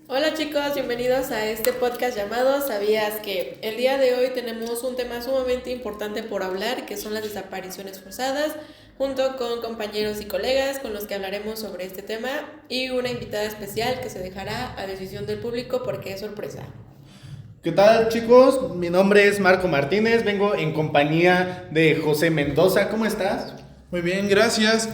Hola chicos, bienvenidos a este podcast llamado ¿Sabías que? El día de hoy tenemos un tema sumamente importante por hablar, que son las desapariciones forzadas, junto con compañeros y colegas con los que hablaremos sobre este tema y una invitada especial que se dejará a decisión del público porque es sorpresa. ¿Qué tal, chicos? Mi nombre es Marco Martínez, vengo en compañía de José Mendoza. ¿Cómo estás? Muy bien, gracias.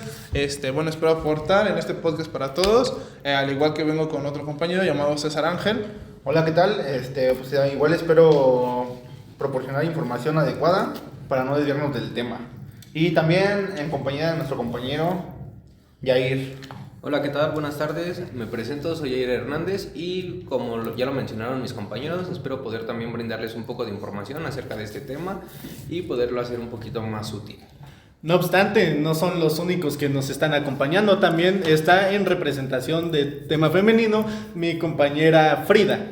Bueno, espero aportar en este podcast para todos, al igual que vengo con otro compañero llamado César Ángel. Hola, ¿qué tal? Igual espero proporcionar información adecuada para no desviarnos del tema. Y también en compañía de nuestro compañero Yair. Hola, ¿qué tal? Buenas tardes. Me presento, soy Jair Hernández y como ya lo mencionaron mis compañeros, espero poder también brindarles un poco de información acerca de este tema y poderlo hacer un poquito más útil. No obstante, no son los únicos que nos están acompañando, también está en representación de tema femenino mi compañera Frida.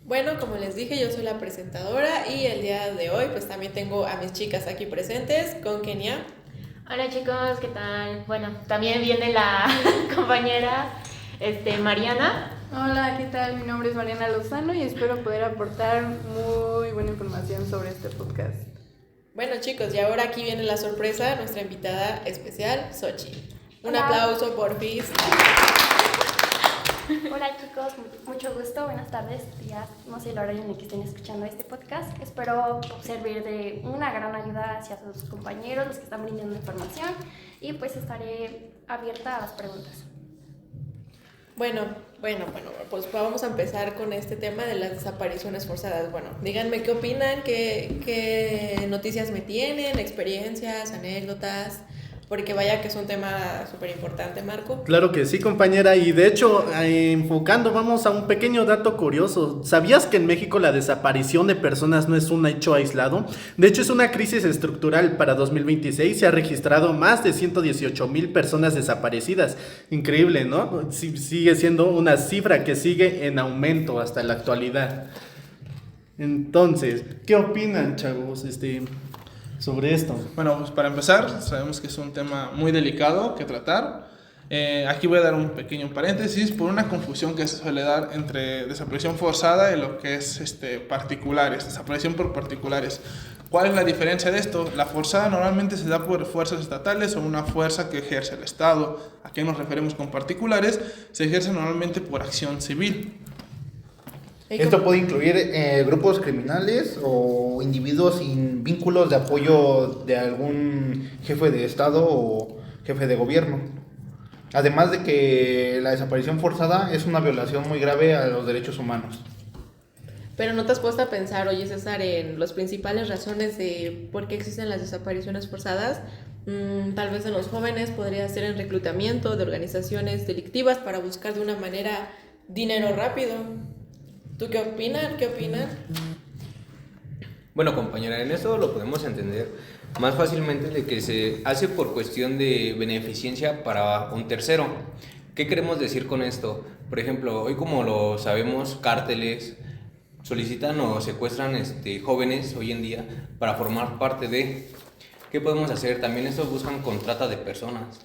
Bueno, como les dije, yo soy la presentadora y el día de hoy pues también tengo a mis chicas aquí presentes con Kenia. Hola chicos, ¿qué tal? Bueno, también viene la compañera Mariana. Hola, ¿qué tal? Mi nombre es Mariana Lozano y espero poder aportar muy buena información sobre este podcast. Bueno chicos, y ahora aquí viene la sorpresa, nuestra invitada especial, Xochitl. Un Hola. aplauso, porfis. Hola chicos, mucho gusto, buenas tardes, días, no sé el horario en el que estén escuchando este podcast. Espero servir de una gran ayuda hacia sus compañeros, los que están brindando información, y pues estaré abierta a las preguntas. Bueno, pues vamos a empezar con este tema de las desapariciones forzadas. Bueno, díganme qué opinan, qué noticias me tienen, experiencias, anécdotas, porque vaya que es un tema súper importante, Marco. Claro que sí, compañera, y de hecho, enfocando, vamos a un pequeño dato curioso. ¿Sabías que en México la desaparición de personas no es un hecho aislado? De hecho, es una crisis estructural. Para 2026 se ha registrado más de 118,000 personas desaparecidas. Increíble, ¿no? Sigue siendo una cifra que sigue en aumento hasta la actualidad. Entonces, ¿qué opinan, chavos, sobre esto? Bueno, pues para empezar, sabemos que es un tema muy delicado que tratar. Aquí voy a dar un pequeño paréntesis por una confusión que se suele dar entre desaparición forzada y lo que es particulares, desaparición por particulares. ¿Cuál es la diferencia de esto? La forzada normalmente se da por fuerzas estatales o una fuerza que ejerce el Estado. ¿A qué nos referimos con particulares? Se ejerce normalmente por acción civil. Esto puede incluir grupos criminales o individuos sin vínculos de apoyo de algún jefe de Estado o jefe de gobierno. Además de que la desaparición forzada es una violación muy grave a los derechos humanos. Pero no te has puesto a pensar, oye César, en las principales razones de por qué existen las desapariciones forzadas. Tal vez en los jóvenes podría ser el reclutamiento de organizaciones delictivas para buscar de una manera dinero rápido. ¿Tú qué opinas? ¿Qué opinas? Bueno, compañera, en esto lo podemos entender más fácilmente de que se hace por cuestión de beneficencia para un tercero. ¿Qué queremos decir con esto? Por ejemplo, hoy como lo sabemos, cárteles solicitan o secuestran jóvenes hoy en día para formar parte de... ¿Qué podemos hacer? También estos buscan contrata de personas,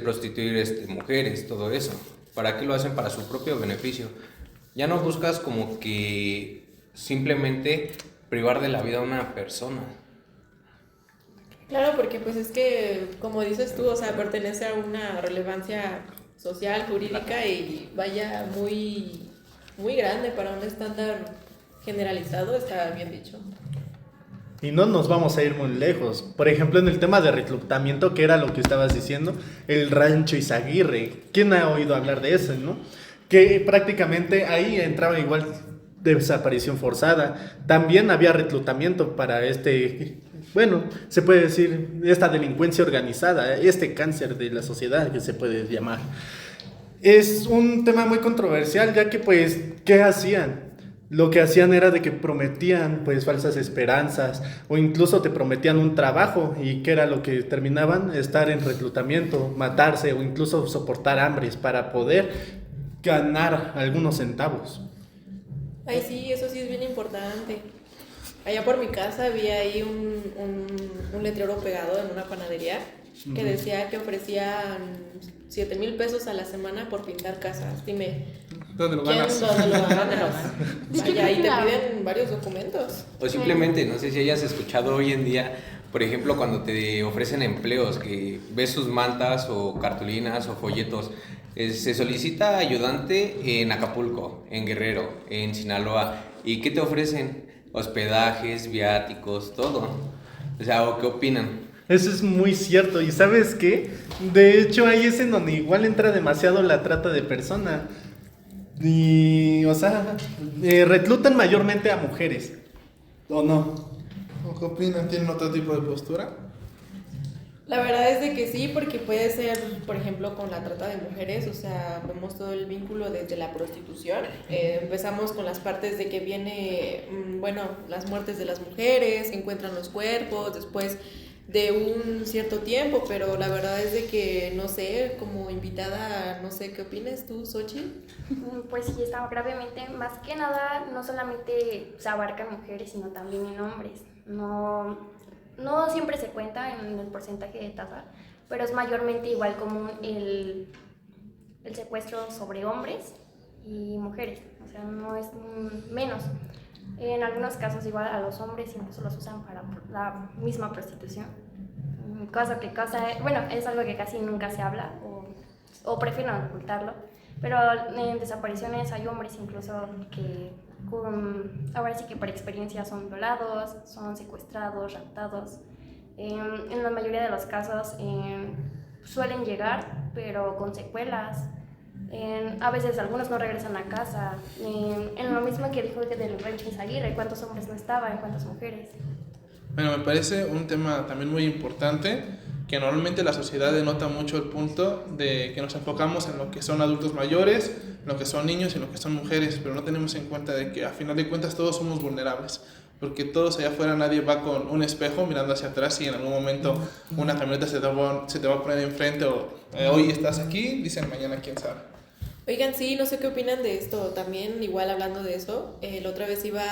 prostituir mujeres, todo eso. ¿Para qué lo hacen? Para su propio beneficio. Ya no buscas como que simplemente privar de la vida a una persona. Claro, porque pues es que, como dices tú, o sea, pertenece a una relevancia social, jurídica y vaya muy, muy grande para un estándar generalizado, está bien dicho. Y no nos vamos a ir muy lejos. Por ejemplo, en el tema de reclutamiento, que era lo que estabas diciendo, el Rancho Izaguirre. ¿Quién ha oído hablar de eso, no? Que prácticamente ahí entraba igual desaparición forzada. También había reclutamiento para bueno, se puede decir, esta delincuencia organizada, este cáncer de la sociedad que se puede llamar. Es un tema muy controversial, ya que pues, ¿qué hacían? Lo que hacían era de que prometían pues falsas esperanzas o incluso te prometían un trabajo y que era lo que terminaban, estar en reclutamiento, matarse o incluso soportar hambres para poder ganar algunos centavos. Ay, sí, eso sí es bien importante. Allá por mi casa había ahí un letrero pegado en una panadería que decía que ofrecían 7,000 pesos a la semana por pintar casas. Dime, ¿Dónde lo ¿quién ganas? dónde lo gana? De hecho, Vaya, y te creo que piden varios documentos. O simplemente, no sé si hayas escuchado hoy en día, por ejemplo, cuando te ofrecen empleos, que ves sus mantas o cartulinas o folletos, se solicita ayudante en Acapulco, en Guerrero, en Sinaloa. ¿Y qué te ofrecen? Hospedajes, viáticos, todo. O sea, ¿o qué opinan? Eso es muy cierto. ¿Y sabes qué? De hecho, ahí es en donde igual entra demasiado la trata de personas. Y, o sea, reclutan mayormente a mujeres. ¿O no? ¿O qué opinan? ¿Tienen otro tipo de postura? La verdad es de que sí, porque puede ser, por ejemplo, con la trata de mujeres, o sea, vemos todo el vínculo desde la prostitución. Empezamos con las partes de que viene, bueno, las muertes de las mujeres, se encuentran los cuerpos, después de un cierto tiempo, pero la verdad es de que, no sé, como invitada, no sé, ¿qué opinas tú, Xochitl? Pues sí, está gravemente. Más que nada, no solamente se abarcan mujeres, sino también en hombres. No siempre se cuenta en el porcentaje de tasa, pero es mayormente igual común el secuestro sobre hombres y mujeres, o sea, no es menos. En algunos casos igual a los hombres incluso los usan para la misma prostitución, bueno, es algo que casi nunca se habla o prefieren ocultarlo, pero en desapariciones hay hombres incluso que ahora sí que por experiencia son violados, son secuestrados, raptados. En la mayoría de los casos suelen llegar, pero con secuelas. A veces algunos no regresan a casa. En lo mismo que dijo del rancho Izaguirre, ¿cuántos hombres no estaban? ¿Cuántas mujeres? Bueno, me parece un tema también muy importante, que normalmente la sociedad denota mucho el punto de que nos enfocamos en lo que son adultos mayores, en lo que son niños y en lo que son mujeres, pero no tenemos en cuenta de que a final de cuentas todos somos vulnerables, porque todos allá afuera, nadie va con un espejo mirando hacia atrás y en algún momento una camioneta se te va a poner enfrente o hoy estás aquí, dicen mañana quién sabe. Oigan, sí, no sé qué opinan de esto. También, igual hablando de eso, la otra vez iba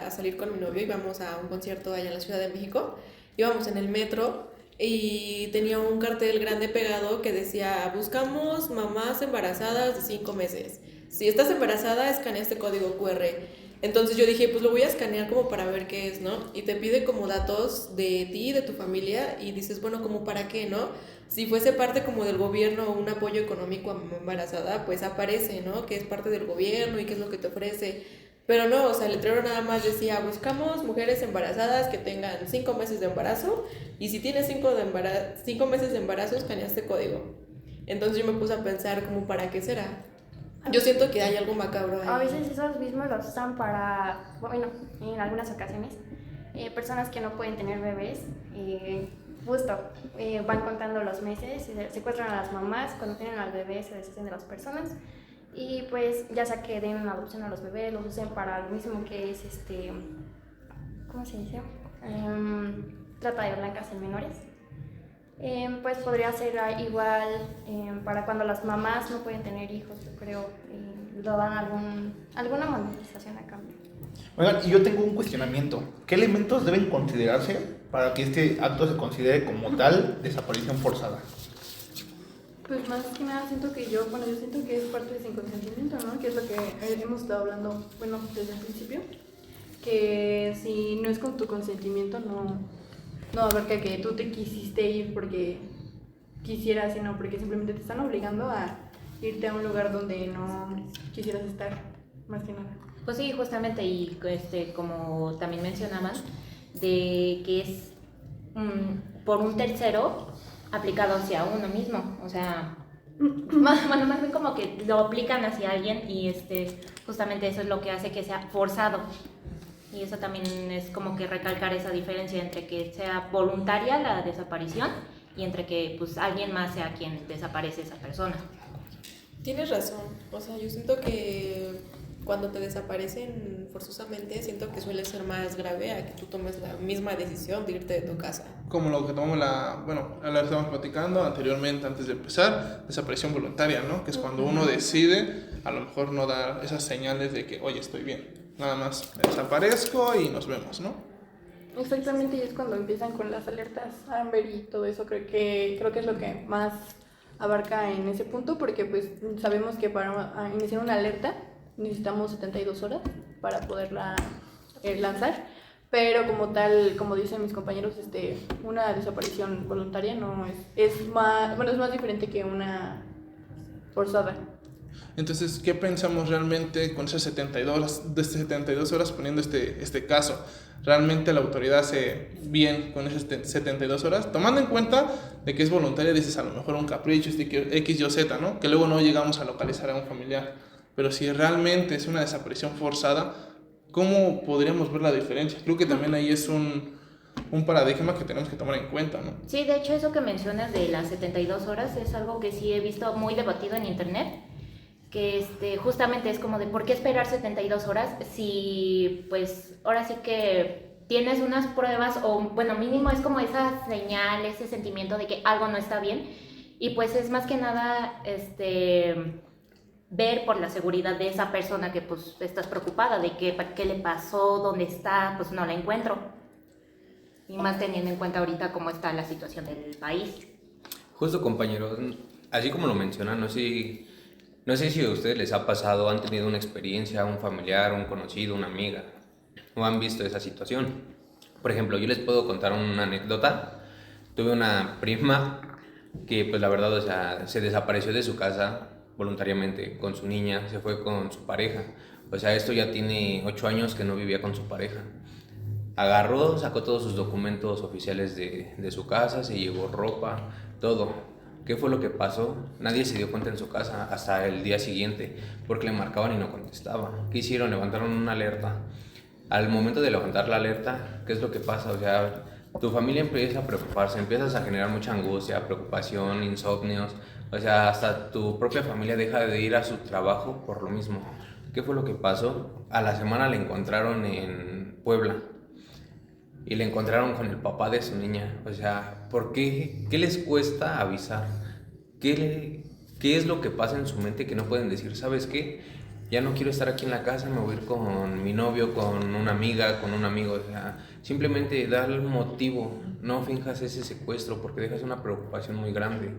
a salir con mi novio, íbamos a un concierto allá en la Ciudad de México, íbamos en el metro y tenía un cartel grande pegado que decía: buscamos mamás embarazadas de 5 meses. Si estás embarazada, escanea este código QR. Entonces yo dije, pues lo voy a escanear como para ver qué es, ¿no? Y te pide como datos de ti, de tu familia, y dices, bueno, ¿como para qué, no? Si fuese parte como del gobierno o un apoyo económico a mamá embarazada, pues aparece, ¿no? Que es parte del gobierno y qué es lo que te ofrece. Pero no, o sea, el letrero nada más decía: buscamos mujeres embarazadas que tengan 5 meses de embarazo, y si tienes 5 meses de embarazo, escanea este código. Entonces yo me puse a pensar, como, ¿para qué será? Yo siento que hay algo macabro ahí. A veces esos mismos los usan para, bueno, en algunas ocasiones, personas que no pueden tener bebés, justo van contando los meses, secuestran a las mamás, cuando tienen al bebé se deshacen de las personas y pues ya sea que den una adopción a los bebés, los usen para lo mismo que es ¿cómo se dice? Trata de blancas en menores. Pues podría ser igual para cuando las mamás no pueden tener hijos, yo creo, lo dan alguna monetización a cambio. Oigan, y yo tengo un cuestionamiento. ¿Qué elementos deben considerarse para que este acto se considere como tal desaparición forzada? Pues más que nada siento que yo siento que es parte de sin consentimiento, ¿no? Que es lo que hemos estado hablando, bueno, desde el principio. Que si no es con tu consentimiento, no abarca que tú te quisiste ir porque quisieras, sino porque simplemente te están obligando a irte a un lugar donde no quisieras estar, más que nada. Pues sí, justamente, y como también mencionaban, de que es por un tercero aplicado hacia uno mismo, o sea, más bien como que lo aplican hacia alguien y justamente eso es lo que hace que sea forzado. Y eso también es como que recalcar esa diferencia entre que sea voluntaria la desaparición y entre que pues alguien más sea quien desaparece esa persona. Tienes razón, o sea, yo siento que cuando te desaparecen forzosamente, siento que suele ser más grave a que tú tomes la misma decisión de irte de tu casa. Como lo que tomamos lo estábamos platicando anteriormente, antes de empezar, desaparición voluntaria, ¿no? Que es cuando uno decide, a lo mejor no dar esas señales de que, oye, estoy bien. Nada más desaparezco y nos vemos, ¿no? Exactamente, y es cuando empiezan con las alertas Amber y todo eso, creo que es lo que más abarca en ese punto, porque pues sabemos que para iniciar una alerta necesitamos 72 horas para poderla lanzar, pero como tal, como dicen mis compañeros, una desaparición voluntaria no es más diferente que una forzada. Entonces, ¿qué pensamos realmente con esas 72 horas poniendo este caso? ¿Realmente la autoridad hace bien con esas 72 horas? Tomando en cuenta de que es voluntaria, dices a lo mejor un capricho, X, Y, Z, ¿no? Que luego no llegamos a localizar a un familiar. Pero si realmente es una desaparición forzada, ¿cómo podríamos ver la diferencia? Creo que también ahí es un paradigma que tenemos que tomar en cuenta, ¿no? Sí, de hecho eso que mencionas de las 72 horas es algo que sí he visto muy debatido en internet, que justamente es como de ¿por qué esperar 72 horas si pues ahora sí que tienes unas pruebas o bueno, mínimo es como esa señal, ese sentimiento de que algo no está bien y pues es más que nada ver por la seguridad de esa persona que pues estás preocupada de qué le pasó, dónde está, pues no la encuentro. Y más teniendo en cuenta ahorita cómo está la situación del país. Justo, compañeros, así como lo mencionan, no sé si a ustedes les ha pasado, han tenido una experiencia, un familiar, un conocido, una amiga, o han visto esa situación. Por ejemplo, yo les puedo contar una anécdota. Tuve una prima que, pues la verdad, o sea, se desapareció de su casa voluntariamente con su niña, se fue con su pareja. O sea, esto ya tiene 8 años que no vivía con su pareja. Agarró, sacó todos sus documentos oficiales de su casa, se llevó ropa, todo. ¿Qué fue lo que pasó? Nadie se dio cuenta en su casa hasta el día siguiente, porque le marcaban y no contestaba. ¿Qué hicieron? Levantaron una alerta. Al momento de levantar la alerta, ¿qué es lo que pasa? O sea, tu familia empieza a preocuparse, empiezas a generar mucha angustia, preocupación, insomnios. O sea, hasta tu propia familia deja de ir a su trabajo por lo mismo. ¿Qué fue lo que pasó? A la semana la encontraron en Puebla. Y le encontraron con el papá de su niña. O sea, ¿por qué? ¿Qué les cuesta avisar? ¿Qué es lo que pasa en su mente que no pueden decir? ¿Sabes qué? Ya no quiero estar aquí en la casa, me voy a ir con mi novio, con una amiga, con un amigo. O sea, simplemente dar el motivo. No finjas ese secuestro porque dejas una preocupación muy grande.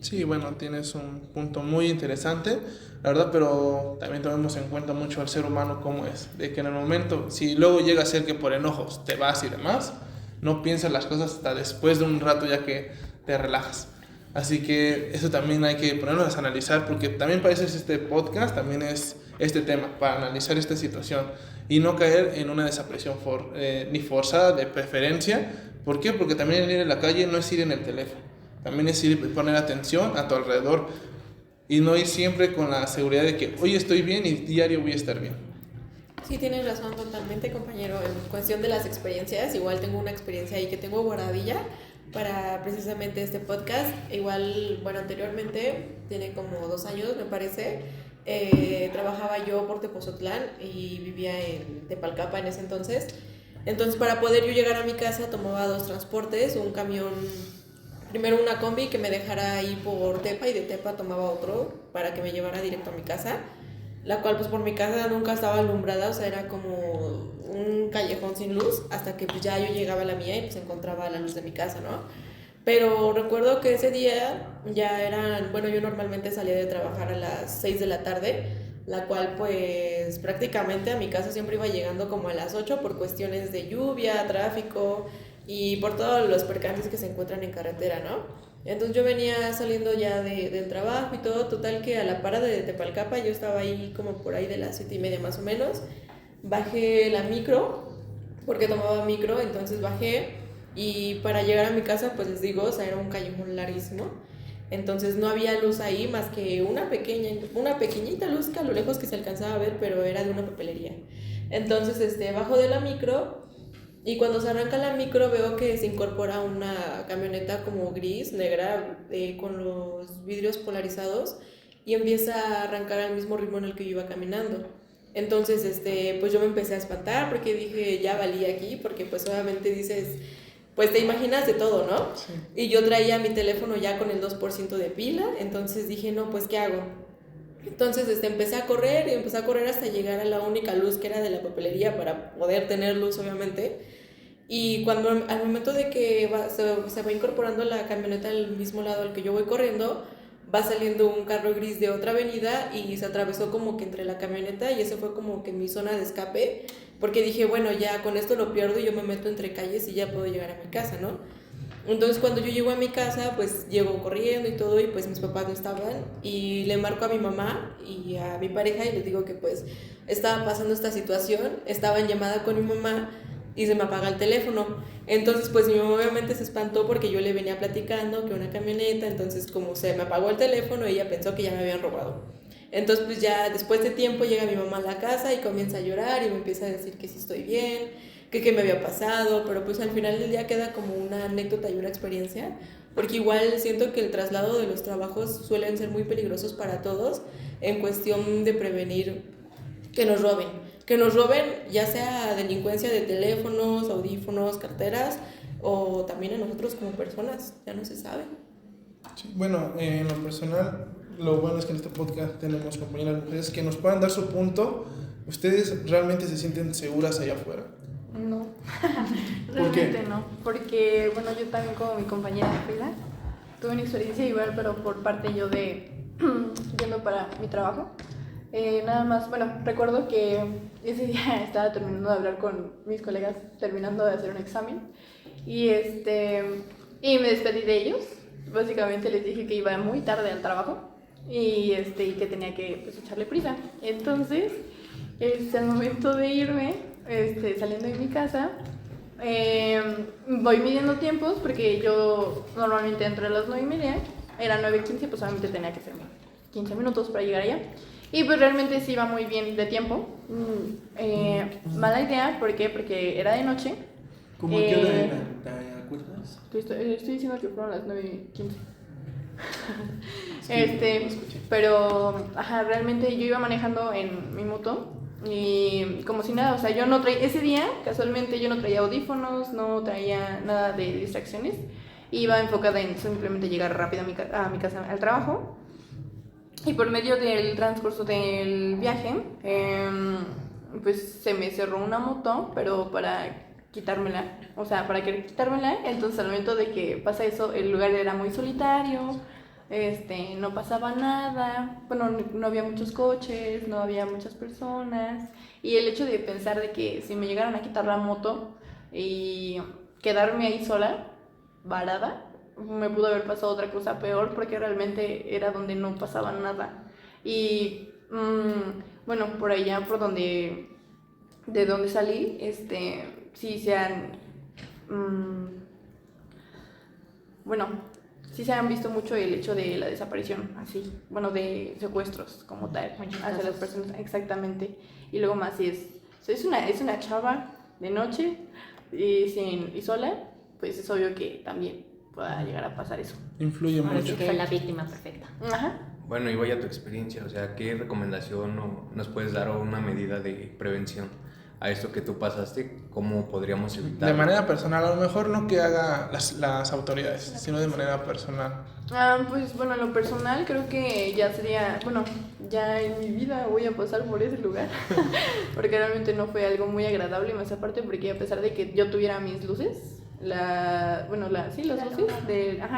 Sí, bueno, tienes un punto muy interesante, la verdad, pero también tomemos en cuenta mucho al ser humano cómo es, de que en el momento, si luego llega a ser que por enojos te vas y demás, no piensas las cosas hasta después de un rato ya que te relajas. Así que eso también hay que ponernos a analizar, porque también para eso es este podcast, también es este tema, para analizar esta situación y no caer en una desaparición ni forzada de preferencia. ¿Por qué? Porque también ir en la calle no es ir en el teléfono. También es ir poner atención a tu alrededor y no ir siempre con la seguridad de que hoy estoy bien y diario voy a estar bien. Sí, tienes razón totalmente, compañero. En cuestión de las experiencias, igual tengo una experiencia ahí que tengo guardadilla para precisamente este podcast. Igual, bueno, anteriormente, tiene como 2 años, me parece, trabajaba yo por Tepozotlán y vivía en Tepalcapa en ese entonces. Entonces, para poder yo llegar a mi casa, tomaba 2 transportes, un camión. Primero una combi que me dejara ahí por Tepa y de Tepa tomaba otro para que me llevara directo a mi casa, la cual pues por mi casa nunca estaba alumbrada, o sea, era como un callejón sin luz hasta que pues ya yo llegaba a la mía y pues encontraba la luz de mi casa, ¿no? Pero recuerdo que ese día ya eran, bueno, yo normalmente salía de trabajar a las 6 de la tarde, la cual pues prácticamente a mi casa siempre iba llegando como a las 8 por cuestiones de lluvia, tráfico y por todos los percances que se encuentran en carretera, ¿no? Entonces yo venía saliendo ya del trabajo y todo, total que a la parada de Tepalcapa yo estaba ahí como por ahí de las 7:30 más o menos, bajé la micro, porque tomaba micro, entonces bajé y para llegar a mi casa, pues les digo, o sea, era un callejón larguísimo, entonces no había luz ahí más que una pequeñita luz que a lo lejos que se alcanzaba a ver, pero era de una papelería. Entonces bajo de la micro. Y cuando se arranca la micro veo que se incorpora una camioneta como gris, negra, con los vidrios polarizados y empieza a arrancar al mismo ritmo en el que yo iba caminando. Entonces, pues yo me empecé a espantar porque dije, ya valí aquí, porque pues obviamente dices, pues te imaginas de todo, ¿no? Sí. Y yo traía mi teléfono ya con el 2% de pila, entonces dije, no, pues ¿qué hago? Entonces empecé a correr hasta llegar a la única luz que era de la papelería para poder tener luz, obviamente. Y cuando al momento de que se va incorporando la camioneta al mismo lado al que yo voy corriendo, va saliendo un carro gris de otra avenida y se atravesó como que entre la camioneta, y ese fue como que mi zona de escape, porque dije, bueno, ya con esto lo pierdo y yo me meto entre calles y ya puedo llegar a mi casa, ¿no? Entonces cuando yo llego a mi casa, pues llego corriendo y todo, y pues mis papás no estaban, y le marco a mi mamá y a mi pareja y les digo que pues estaba pasando esta situación, estaba en llamada con mi mamá y se me apaga el teléfono. Entonces pues mi mamá obviamente se espantó porque yo le venía platicando que una camioneta, entonces como se me apagó el teléfono, ella pensó que ya me habían robado. Entonces pues ya después de tiempo llega mi mamá a la casa y comienza a llorar y me empieza a decir que sí estoy bien, que qué me había pasado, pero pues al final del día queda como una anécdota y una experiencia, porque igual siento que el traslado de los trabajos suelen ser muy peligrosos para todos en cuestión de prevenir que nos roben, ya sea delincuencia de teléfonos, audífonos, carteras, o también a nosotros como personas, ya no se sabe. Sí, bueno, en lo personal, lo bueno es que en este podcast tenemos compañeras mujeres que nos puedan dar su punto. ¿Ustedes realmente se sienten seguras allá afuera? No, ¿Por qué? realmente no, porque bueno, yo también como mi compañera Frida tuve una experiencia igual, pero por parte yo de yendo para mi trabajo. Nada más, bueno, recuerdo que ese día estaba terminando de hablar con mis colegas, terminando de hacer un examen, y me despedí de ellos. Básicamente les dije que iba muy tarde al trabajo y que tenía que pues, echarle prisa. Entonces, al momento de irme, saliendo de mi casa, voy midiendo tiempos porque yo normalmente entro a las 9:30, era 9:15, pues solamente tenía que hacerme 15 minutos para llegar allá. Y pues realmente sí iba muy bien de tiempo. Mala idea, ¿por qué? Porque era de noche. ¿Cómo qué hora era? ¿Te acuerdas? Estoy diciendo que fueron las 9:15. Sí, Pero, ajá, realmente yo iba manejando en mi moto y como si nada, o sea, yo no traía, ese día casualmente yo no traía audífonos, no traía nada de distracciones, iba enfocada en simplemente llegar rápido a mi casa, al trabajo. Y por medio del transcurso del viaje, pues se me cerró una moto, pero para quitármela, o sea, para querer quitármela. Entonces al momento de que pasa eso, el lugar era muy solitario, no pasaba nada, bueno, no había muchos coches, no había muchas personas, y el hecho de pensar de que si me llegaran a quitar la moto y quedarme ahí sola, varada, me pudo haber pasado otra cosa peor, porque realmente era donde no pasaba nada. Y bueno, por allá, de donde salí, sí se han sí se han visto mucho el hecho de la desaparición, así, bueno, de secuestros como tal, hacia las personas, exactamente. Y luego más si es una chava de noche y sola, pues es obvio que también pueda llegar a pasar eso. Influye Ahora mucho. sí que fue la víctima perfecta. Ajá. Bueno, y vaya tu experiencia, o sea, ¿qué recomendación nos puedes dar o una medida de prevención a esto que tú pasaste? ¿Cómo podríamos evitar? De manera personal, a lo mejor no que haga las autoridades, sino de manera personal. Pues bueno, en lo personal creo que ya sería, bueno, ya en mi vida voy a pasar por ese lugar, porque realmente no fue algo muy agradable, más aparte porque a pesar de que yo tuviera mis luces, las luces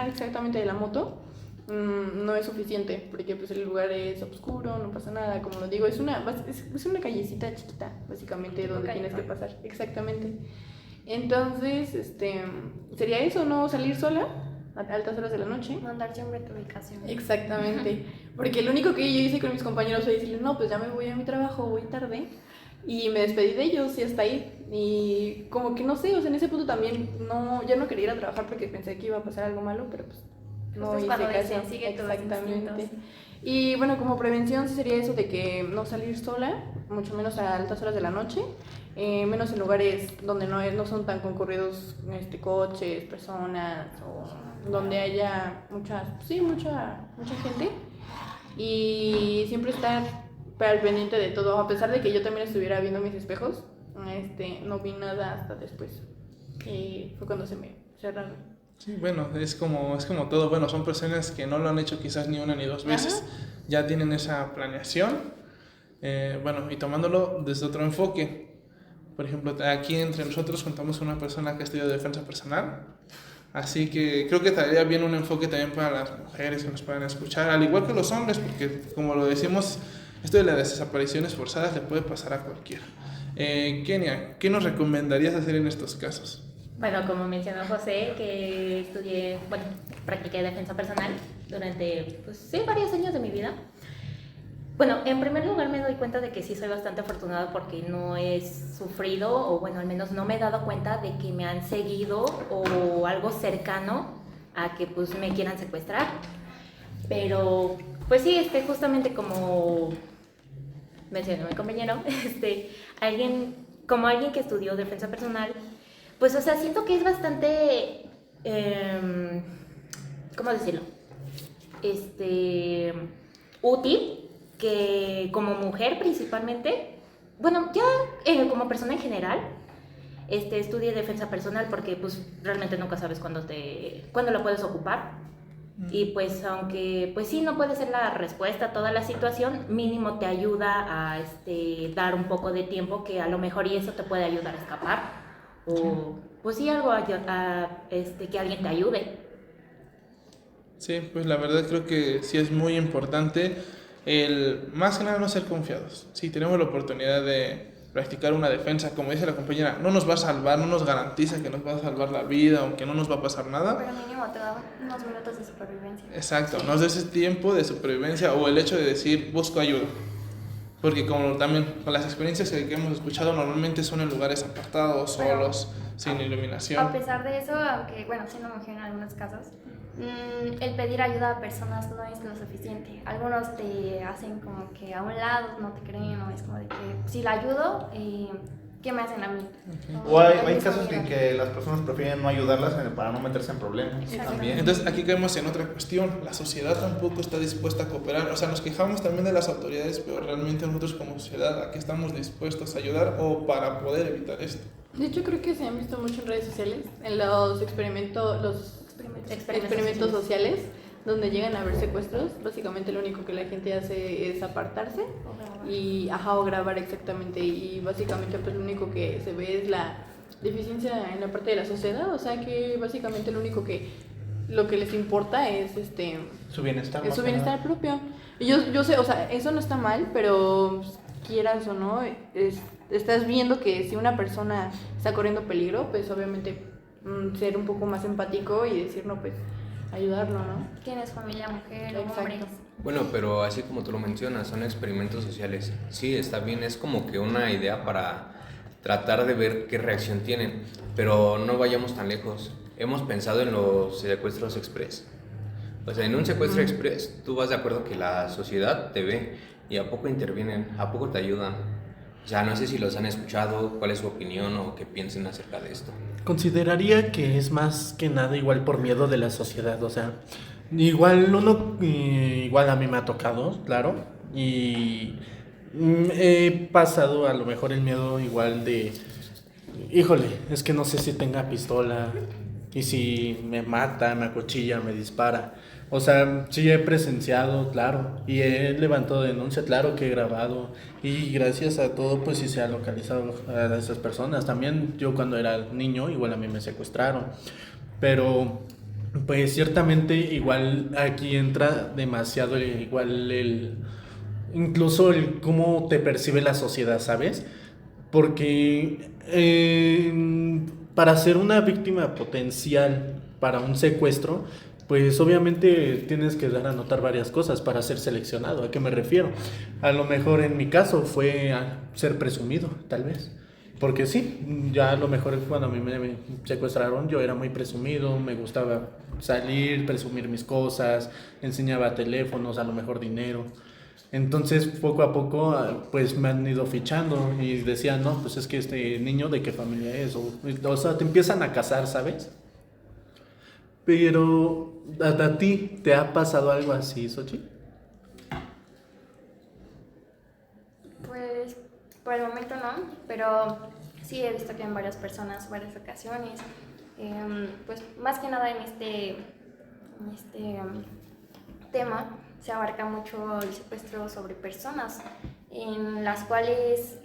exactamente de la moto, no es suficiente, porque pues el lugar es oscuro, no pasa nada, como lo digo, es una callecita chiquita, básicamente, donde tienes que pasar, exactamente. Entonces, sería eso, no salir sola a altas horas de la noche. Mandar siempre tu ubicación. Exactamente, porque lo único que yo hice con mis compañeros fue decirles, no, pues ya me voy a mi trabajo, voy tarde, y me despedí de ellos y hasta ahí. Y como que no sé, o sea, en ese punto también ya no quería ir a trabajar porque pensé que iba a pasar algo malo, pero pues no hice caso. Sigue tus Exactamente. instintos. Y bueno, como prevención sí sería eso de que no salir sola, mucho menos a altas horas de la noche, menos en lugares donde no son tan concurridos coches, personas, o donde haya mucha gente. Y siempre estar al pendiente de todo, a pesar de que yo también estuviera viendo mis espejos, no vi nada hasta después. Y fue cuando se me cerraron. Sí, bueno, es como todo. Bueno, son personas que no lo han hecho quizás ni una ni dos veces. Ajá. Ya tienen esa planeación. Bueno, y tomándolo desde otro enfoque. Por ejemplo, aquí entre nosotros contamos con una persona que estudia defensa personal. Así que creo que estaría bien un enfoque también para las mujeres que nos puedan escuchar, al igual que los hombres, porque como lo decimos, esto de las desapariciones forzadas le puede pasar a cualquiera. Kenia, ¿qué nos recomendarías hacer en estos casos? Bueno, como mencionó José, que estudié, bueno, practiqué defensa personal durante, pues sí, varios años de mi vida. Bueno, en primer lugar me doy cuenta de que sí soy bastante afortunada porque no he sufrido, o bueno, al menos no me he dado cuenta de que me han seguido o algo cercano a que pues me quieran secuestrar. Pero, pues sí, justamente como mencionó mi compañero, alguien que estudió defensa personal, pues, o sea, siento que es bastante, ¿cómo decirlo? Útil que como mujer principalmente, bueno, ya como persona en general, estudie defensa personal porque pues realmente nunca sabes cuándo la puedes ocupar. Y pues aunque pues sí no puede ser la respuesta a toda la situación, mínimo te ayuda a dar un poco de tiempo que a lo mejor y eso te puede ayudar a escapar o pues sí algo que alguien te ayude. Sí, pues la verdad creo que sí es muy importante más que nada no ser confiados. Si tenemos la oportunidad de practicar una defensa, como dice la compañera, no nos va a salvar, no nos garantiza que nos va a salvar la vida, aunque no nos va a pasar nada. Pero mínimo te da unos minutos de supervivencia. Exacto, nos da ese tiempo de supervivencia o el hecho de decir busco ayuda. Porque como también con las experiencias que hemos escuchado normalmente son en lugares apartados, solos, sin iluminación. A pesar de eso, aunque bueno, siendo mujer en algunos casos, el pedir ayuda a personas no es lo suficiente. Algunos te hacen como que a un lado, no te creen, o es como de que si la ayudo, ¿qué me hacen a mí? Okay. O hay casos en que las personas prefieren no ayudarlas para no meterse en problemas. También. Entonces aquí caemos en otra cuestión. La sociedad tampoco está dispuesta a cooperar. O sea, nos quejamos también de las autoridades, pero realmente nosotros como sociedad, ¿a qué estamos dispuestos a ayudar o para poder evitar esto? De hecho, creo que se han visto mucho en redes sociales, en los experimentos sociales, donde llegan a haber secuestros. Básicamente lo único que la gente hace es apartarse o grabar exactamente. Y básicamente pues lo único que se ve es la deficiencia en la parte de la sociedad. O sea que básicamente lo que les importa es su bienestar. Es su bienestar propio. Y yo sé, o sea, eso no está mal, pero quieras o no, estás viendo que si una persona está corriendo peligro, pues obviamente ser un poco más empático y decir, no, pues ayudarlo, ¿no? ¿Tienes familia, mujer o Exacto. hombre? Bueno, pero así como tú lo mencionas, son experimentos sociales. Sí, está bien, es como que una idea para tratar de ver qué reacción tienen, pero no vayamos tan lejos. Hemos pensado en los secuestros express. O sea, en un secuestro express, tú vas de acuerdo que la sociedad te ve y a poco intervienen, a poco te ayudan. O sea, no sé si los han escuchado, cuál es su opinión o qué piensen acerca de esto. Consideraría que es más que nada igual por miedo de la sociedad, o sea, igual a mí me ha tocado, claro, y he pasado a lo mejor el miedo igual de, híjole, es que no sé si tenga pistola y si me mata, me acuchilla, me dispara. O sea, sí he presenciado, claro, y he levantado denuncia, claro que he grabado, y gracias a todo pues sí se ha localizado a esas personas. También yo cuando era niño, igual a mí me secuestraron, pero pues ciertamente igual aquí entra demasiado incluso el cómo te percibe la sociedad, ¿sabes? Porque para ser una víctima potencial para un secuestro, pues obviamente tienes que dar a notar varias cosas para ser seleccionado. ¿A qué me refiero? A lo mejor en mi caso fue a ser presumido, tal vez. Porque sí, ya a lo mejor cuando a mí me secuestraron yo era muy presumido, me gustaba salir, presumir mis cosas, enseñaba teléfonos, a lo mejor dinero. Entonces poco a poco pues me han ido fichando y decían, no, pues es que este niño de qué familia es, o sea, te empiezan a casar, ¿sabes? Pero ¿a ti te ha pasado algo así, Xochitl? Pues por el momento no, pero sí he visto que en varias personas, varias ocasiones, pues más que nada en este tema se abarca mucho el secuestro sobre personas en las cuales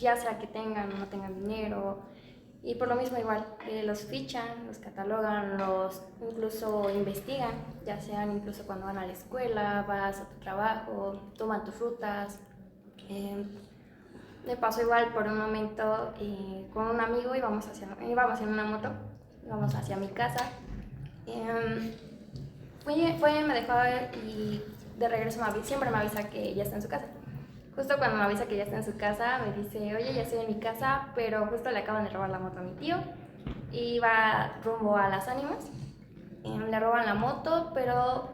ya sea que tengan o no tengan dinero. Y por lo mismo igual, los fichan, los catalogan, los incluso investigan, ya sean incluso cuando van a la escuela, vas a tu trabajo, toman tus rutas. Me pasó igual por un momento con un amigo, íbamos en una moto, íbamos hacia mi casa. Me dejó y de regreso siempre me avisa que ya está en su casa. Justo cuando me avisa que ya está en su casa, me dice, oye, ya estoy en mi casa, pero justo le acaban de robar la moto a mi tío. Iba rumbo a Las Ánimas, le roban la moto, pero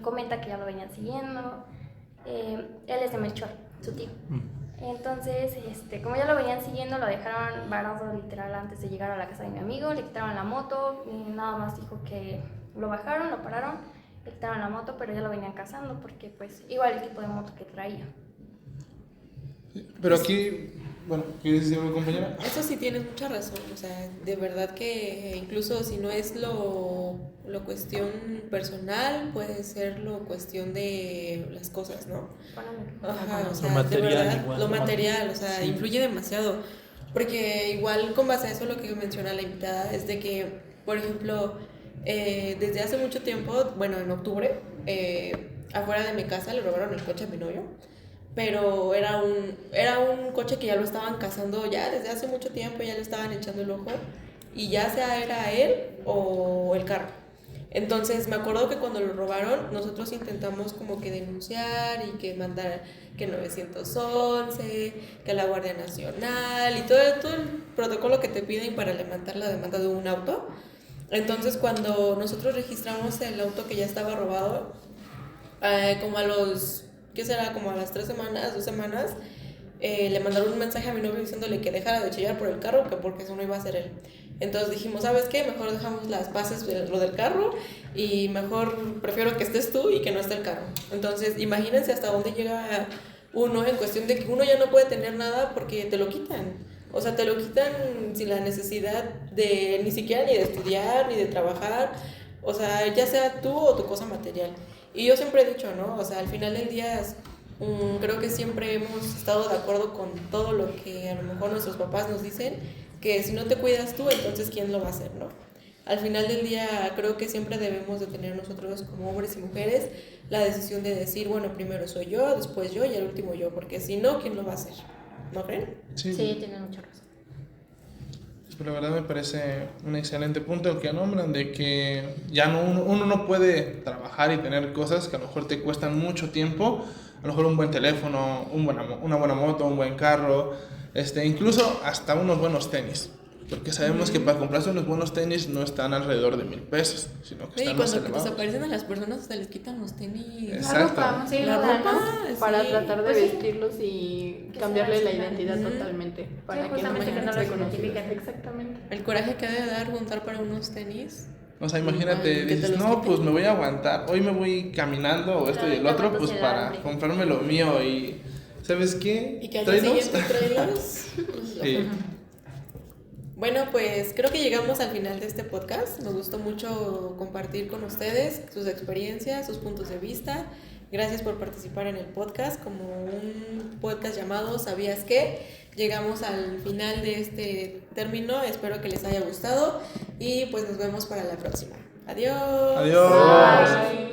comenta que ya lo venían siguiendo. Él es de Melchor, su tío. Entonces, como ya lo venían siguiendo, lo dejaron varado literal antes de llegar a la casa de mi amigo, le quitaron la moto, nada más dijo que lo bajaron, lo pararon, le quitaron la moto, pero ya lo venían cazando porque pues igual el tipo de moto que traía. Pero aquí, bueno, ¿quieres decir algo, compañera? Eso sí tienes mucha razón, o sea, de verdad que incluso si no es lo cuestión personal, puede ser lo cuestión de las cosas, ¿no? Ajá, o sea, lo material, de verdad, igual, lo material, o sea, sí. Influye demasiado, porque igual con base a eso lo que menciona la invitada es de que, por ejemplo, desde hace mucho tiempo, bueno, en octubre, afuera de mi casa le robaron el coche a mi novio. Pero era un coche que ya lo estaban cazando ya desde hace mucho tiempo, ya le estaban echando el ojo, y ya sea era él o el carro. Entonces me acuerdo que cuando lo robaron nosotros intentamos como que denunciar y que mandar que 911, que la Guardia Nacional y todo el protocolo que te piden para levantar la demanda de un auto. Entonces cuando nosotros registramos el auto que ya estaba robado, como a los... ¿qué será? Como a las 3 semanas, 2 semanas, le mandaron un mensaje a mi novio diciéndole que dejara de chillar por el carro, que porque eso no iba a ser él. Entonces dijimos, ¿sabes qué? Mejor dejamos las paces de lo del carro y mejor prefiero que estés tú y que no esté el carro. Entonces imagínense hasta dónde llega uno en cuestión de que uno ya no puede tener nada porque te lo quitan. O sea, te lo quitan sin la necesidad de ni siquiera ni de estudiar, ni de trabajar. O sea, ya sea tú o tu cosa material. Y yo siempre he dicho, ¿no? O sea, al final del día creo que siempre hemos estado de acuerdo con todo lo que a lo mejor nuestros papás nos dicen, que si no te cuidas tú, entonces ¿quién lo va a hacer, no? Al final del día creo que siempre debemos de tener nosotros como hombres y mujeres la decisión de decir, bueno, primero soy yo, después yo y al último yo, porque si no, ¿quién lo va a hacer? ¿No creen? Sí, tienen mucha razón. Pero la verdad me parece un excelente punto el que nombran de que ya uno no puede trabajar y tener cosas que a lo mejor te cuestan mucho tiempo, a lo mejor un buen teléfono, una buena moto, un buen carro, incluso hasta unos buenos tenis. Porque sabemos que para comprarse unos buenos tenis no están alrededor de 1,000 pesos, sino que están más elevados. Y cuando desaparecen a las personas hasta les quitan los tenis. Exacto. La ropa, para sí. tratar de Pues sí. vestirlos y cambiarle la identidad totalmente. Para que no justamente que no los reconocidos. identifiquen. Exactamente. El coraje que debe dar juntar para unos tenis. O sea, imagínate, Que te dices, los no, quiten. pues me voy a aguantar, hoy me voy caminando o esto y el otro, pues para comprarme lo mío y, ¿sabes qué? Y que al día siguiente tráelos. Sí. Bueno, pues creo que llegamos al final de este podcast. Me gustó mucho compartir con ustedes sus experiencias, sus puntos de vista. Gracias por participar en el podcast, como un podcast llamado ¿Sabías qué? Llegamos al final de este término. Espero que les haya gustado y pues nos vemos para la próxima. Adiós. Adiós. Bye.